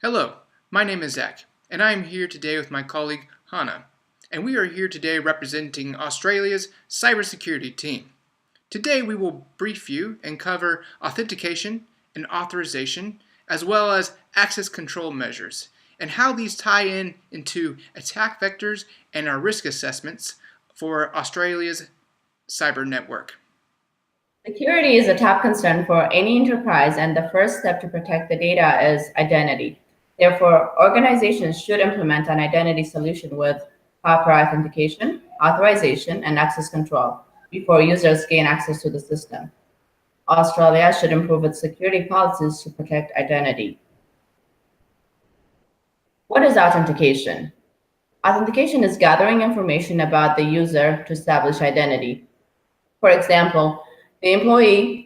Hello, my name is Zach, and I am here today with my colleague Hannah, and we are here today representing Australia's cybersecurity team. Today we will brief you and cover authentication and authorization, as well as access control measures, and how these tie into attack vectors and our risk assessments for Australia's cyber network. Security is a top concern for any enterprise, and the first step to protect the data is identity. Therefore, organizations should implement an identity solution with proper authentication, authorization, and access control before users gain access to the system. Australia should improve its security policies to protect identity. What is authentication? Authentication is gathering information about the user to establish identity. For example, the employee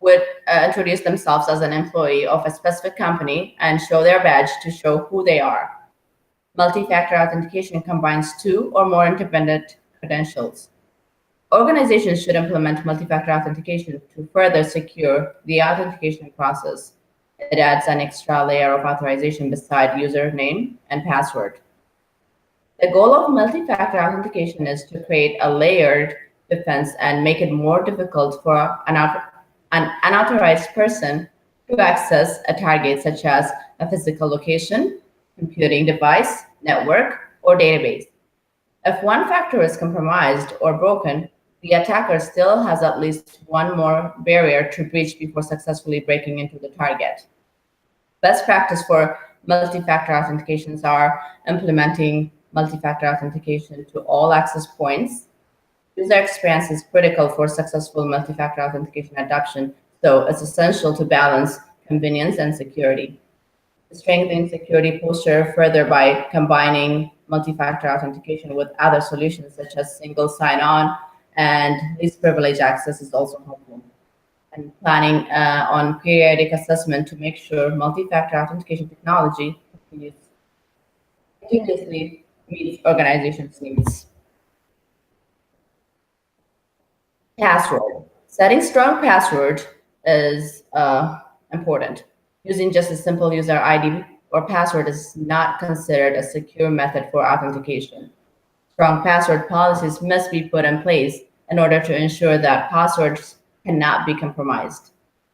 would introduce themselves as an employee of a specific company and show their badge to show who they are. Multi-factor authentication combines two or more independent credentials. Organizations should implement multi-factor authentication to further secure the authentication process. It adds an extra layer of authorization beside username and password. The goal of multi-factor authentication is to create a layered defense and make it more difficult for an unauthorized person to access a target such as a physical location, computing device, network, or database. If one factor is compromised or broken, the attacker still has at least one more barrier to breach before successfully breaking into the target. Best practice for multi-factor authentications are implementing multi-factor authentication to all access points. User experience is critical for successful multi-factor authentication adoption, so it's essential to balance convenience and security. Strengthen security posture further by combining multi-factor authentication with other solutions such as single sign-on and least privilege access is also helpful. And planning on periodic assessment to make sure multi-factor authentication technology continuously meets organizations' needs. Password. Setting strong password is important. Using just a simple user ID or password is not considered a secure method for authentication. Strong password policies must be put in place in order to ensure that passwords cannot be compromised.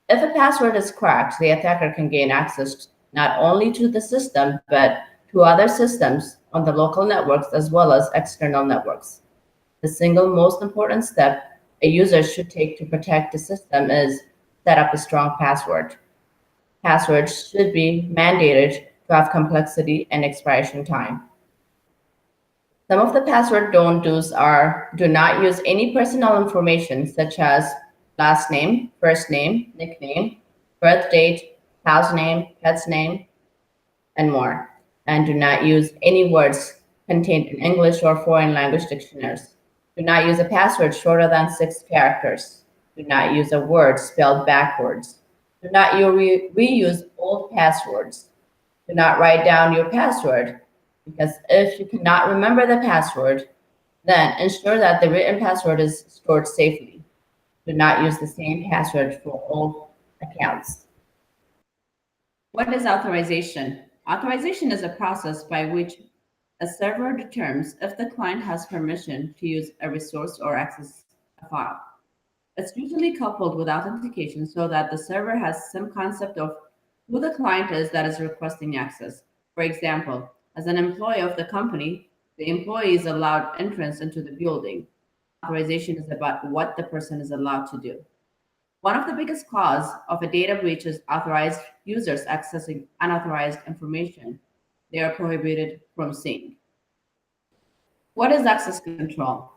If a password is cracked, the attacker can gain access not only to the system, but to other systems on the local networks as well as external networks. The single most important step a user should take to protect the system is set up a strong password. Passwords should be mandated to have complexity and expiration time. Some of the password don't-dos are: do not use any personal information such as last name, first name, nickname, birth date, house name, pet's name, and more. And do not use any words contained in English or foreign language dictionaries. Do not use a password shorter than 6 characters. Do not use a word spelled backwards. Do not reuse old passwords. Do not write down your password, because if you cannot remember the password, then ensure that the written password is stored safely. Do not use the same password for all accounts. What is authorization? Authorization is a process by which a server determines if the client has permission to use a resource or access a file. It's usually coupled with authentication so that the server has some concept of who the client is that is requesting access. For example, as an employee of the company, the employee is allowed entrance into the building. Authorization is about what the person is allowed to do. One of the biggest causes of a data breach is authorized users accessing unauthorized information they are prohibited from seeing. What is access control?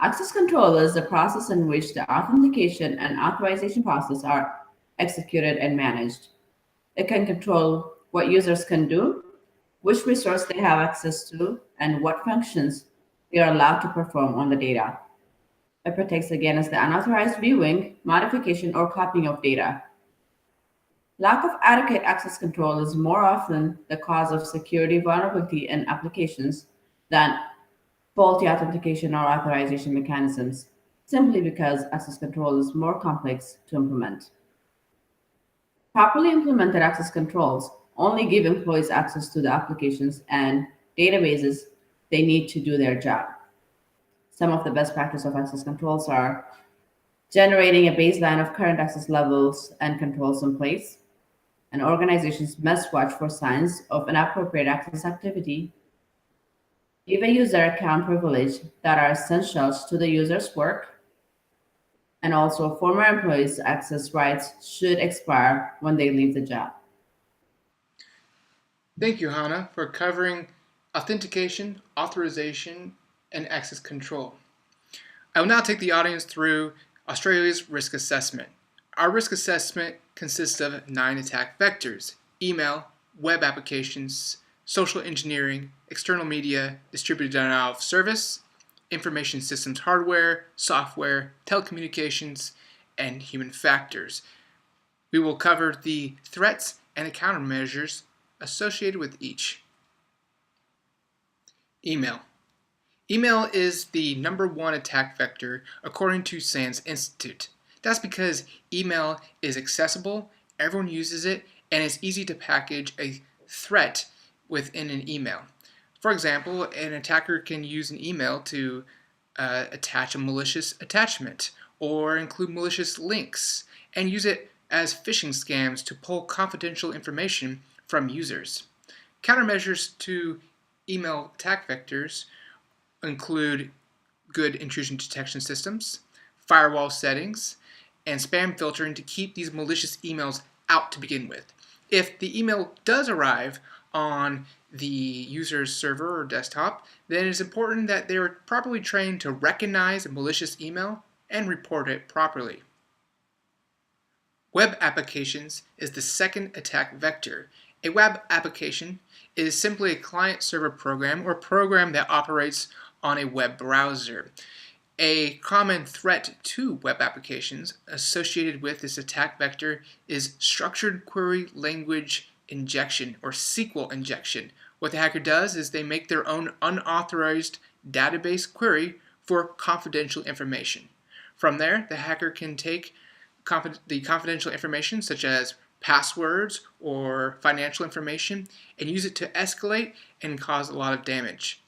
Access control is the process in which the authentication and authorization process are executed and managed. It can control what users can do, which resource they have access to, and what functions they are allowed to perform on the data. It protects against the unauthorized viewing, modification, or copying of data. Lack of adequate access control is more often the cause of security vulnerability in applications than faulty authentication or authorization mechanisms, simply because access control is more complex to implement. Properly implemented access controls only give employees access to the applications and databases they need to do their job. Some of the best practice of access controls are generating a baseline of current access levels and controls in place, and organizations must watch for signs of inappropriate access activity, give a user account privilege that are essential to the user's work, and also former employees' access rights should expire when they leave the job. Thank you, Hannah, for covering authentication, authorization, and access control. I will now take the audience through Australia's risk assessment. Our risk assessment consists of 9 attack vectors: email, web applications, social engineering, external media, distributed denial of service, information systems hardware, software, telecommunications, and human factors. We will cover the threats and countermeasures associated with each. Email. Email is the #1 attack vector according to SANS Institute. That's because email is accessible, everyone uses it, and it's easy to package a threat within an email. For example, an attacker can use an email to attach a malicious attachment or include malicious links and use it as phishing scams to pull confidential information from users. Countermeasures to email attack vectors include good intrusion detection systems, firewall settings, and spam filtering to keep these malicious emails out to begin with. If the email does arrive on the user's server or desktop, then it's important that they are properly trained to recognize a malicious email and report it properly. Web applications is the second attack vector. A web application is simply a client-server program or program that operates on a web browser. A common threat to web applications associated with this attack vector is structured query language injection or SQL injection. What the hacker does is they make their own unauthorized database query for confidential information. From there, the hacker can take the confidential information such as passwords or financial information and use it to escalate and cause a lot of damage.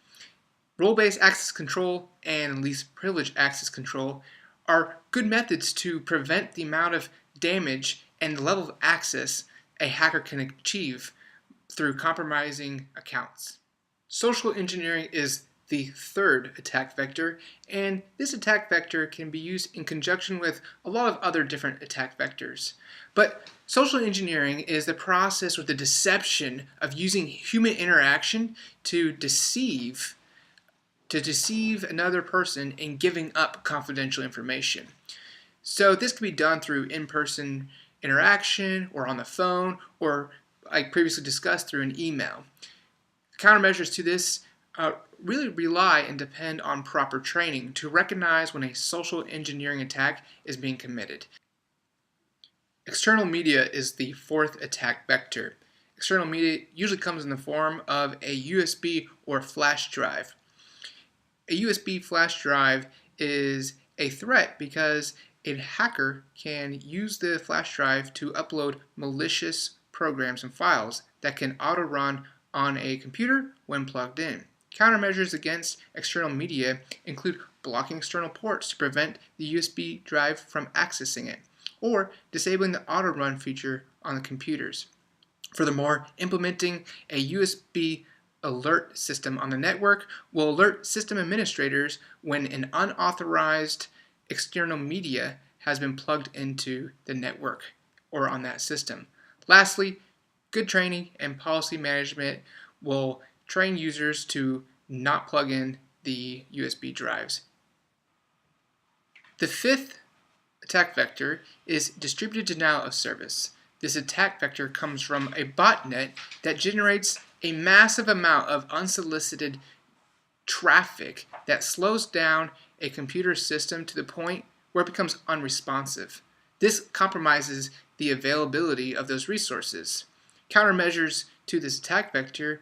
Role-based access control and least privilege access control are good methods to prevent the amount of damage and the level of access a hacker can achieve through compromising accounts. Social engineering is the third attack vector, and this attack vector can be used in conjunction with a lot of other different attack vectors. But social engineering is the process or the deception of using human interaction to deceive another person in giving up confidential information. So this can be done through in-person interaction or on the phone or, like previously discussed, through an email. Countermeasures to this really rely and depend on proper training to recognize when a social engineering attack is being committed. External media is the fourth attack vector. External media usually comes in the form of a USB or flash drive. A USB flash drive is a threat because a hacker can use the flash drive to upload malicious programs and files that can auto-run on a computer when plugged in. Countermeasures against external media include blocking external ports to prevent the USB drive from accessing it, or disabling the auto-run feature on the computers. Furthermore, implementing a USB alert system on the network will alert system administrators when an unauthorized external media has been plugged into the network or on that system. Lastly, good training and policy management will train users to not plug in the USB drives. The fifth attack vector is distributed denial of service. This attack vector comes from a botnet that generates a massive amount of unsolicited traffic that slows down a computer system to the point where it becomes unresponsive. This compromises the availability of those resources. Countermeasures to this attack vector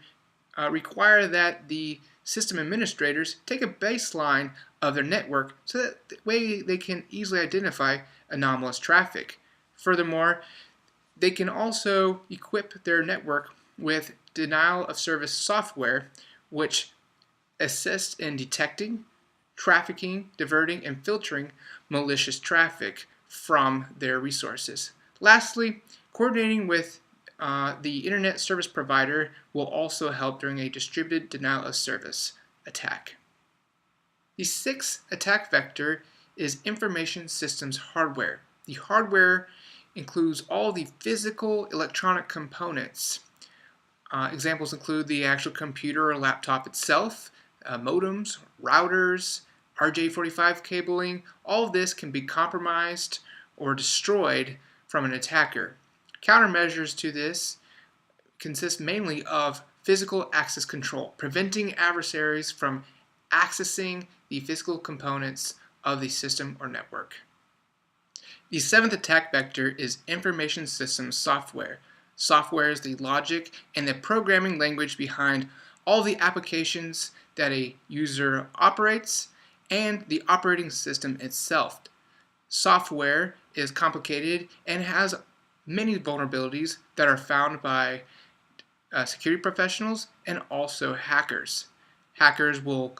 require that the system administrators take a baseline of their network so that way they can easily identify anomalous traffic. Furthermore, they can also equip their network with denial of service software, which assists in detecting, trafficking, diverting, and filtering malicious traffic from their resources. Lastly, coordinating with the internet service provider will also help during a distributed denial of service attack. The sixth attack vector is information systems hardware. The hardware includes all the physical electronic components. Examples include the actual computer or laptop itself, modems, routers, RJ45 cabling. All of this can be compromised or destroyed from an attacker. Countermeasures to this consist mainly of physical access control, preventing adversaries from accessing the physical components of the system or network. The seventh attack vector is information systems software. Software is the logic and the programming language behind all the applications that a user operates and the operating system itself. Software is complicated and has many vulnerabilities that are found by security professionals and also hackers. Hackers will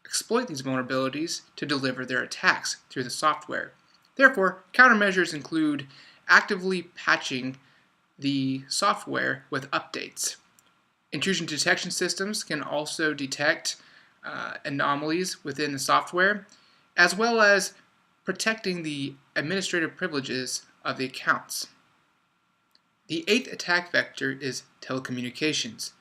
exploit these vulnerabilities to deliver their attacks through the software. Therefore, countermeasures include actively patching the software with updates. Intrusion detection systems can also detect anomalies within the software, as well as protecting the administrative privileges of the accounts. The eighth attack vector is telecommunications.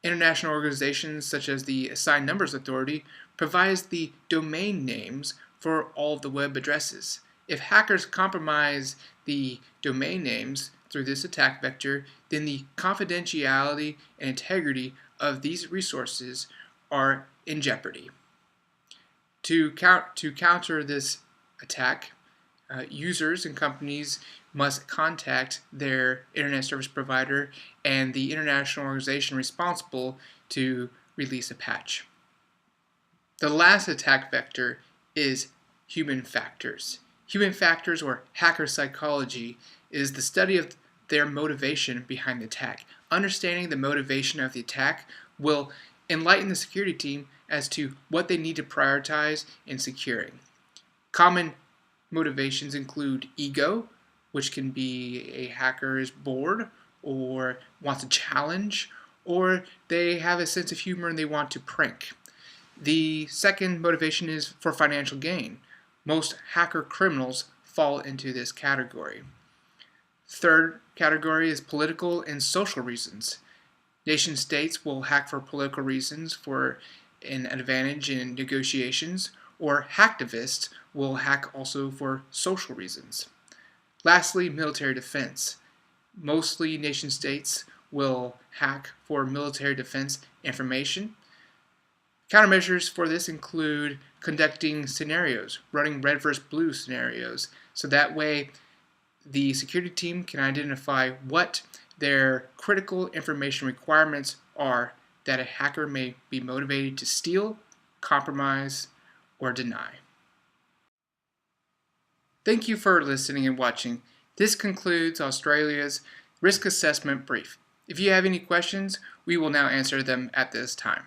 International organizations such as the Assigned Numbers Authority provides the domain names for all of the web addresses. If hackers compromise the domain names through this attack vector, then the confidentiality and integrity of these resources are in jeopardy. To counter this attack, users and companies must contact their internet service provider and the international organization responsible to release a patch. The last attack vector is human factors. Human factors, or hacker psychology, is the study of their motivation behind the attack. Understanding the motivation of the attack will enlighten the security team as to what they need to prioritize in securing. Common motivations include ego, which can be a hacker is bored or wants a challenge, or they have a sense of humor and they want to prank. The second motivation is for financial gain. Most hacker criminals fall into this category. Third category is political and social reasons. Nation states will hack for political reasons, for an advantage in negotiations, or hacktivists will hack also for social reasons. Lastly, military defense. Mostly nation states will hack for military defense information. Countermeasures for this include conducting scenarios, running red versus blue scenarios, so that way the security team can identify what their critical information requirements are that a hacker may be motivated to steal, compromise, or deny. Thank you for listening and watching. This concludes Australia's risk assessment brief. If you have any questions, we will now answer them at this time.